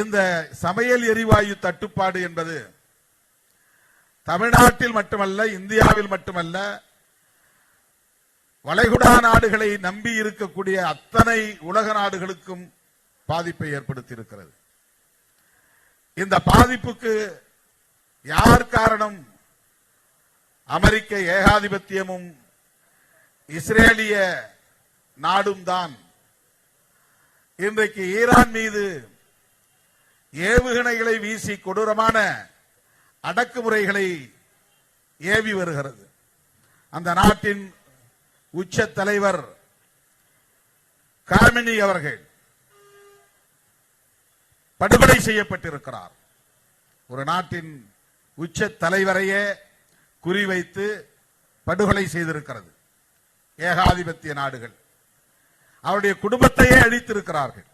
இந்த சமையல் எரிவாயு தட்டுப்பாடு என்பது தமிழ்நாட்டில் மட்டுமல்ல, இந்தியாவில் மட்டுமல்ல, வளைகுடா நாடுகளை நம்பி இருக்கக்கூடிய அத்தனை உலக நாடுகளுக்கும் பாதிப்பை ஏற்படுத்தி இருக்கிறது. இந்த பாதிப்புக்கு யார் காரணம்? அமெரிக்க ஏகாதிபத்தியமும் இஸ்ரேலிய நாடும் தான். இன்றைக்கு ஈரான் மீது ஏவுகணைகளை வீசி கொடூரமான அடக்குமுறைகளை ஏவி வருகிறது. அந்த நாட்டின் உச்ச தலைவர் காமினி அவர்கள் படுகொலை செய்யப்பட்டிருக்கிறார். ஒரு நாட்டின் உச்ச தலைவரையே குறிவைத்து படுகொலை செய்திருக்கிறது ஏகாதிபத்திய நாடுகள். அவருடைய குடும்பத்தையே அழித்திருக்கிறார்கள்.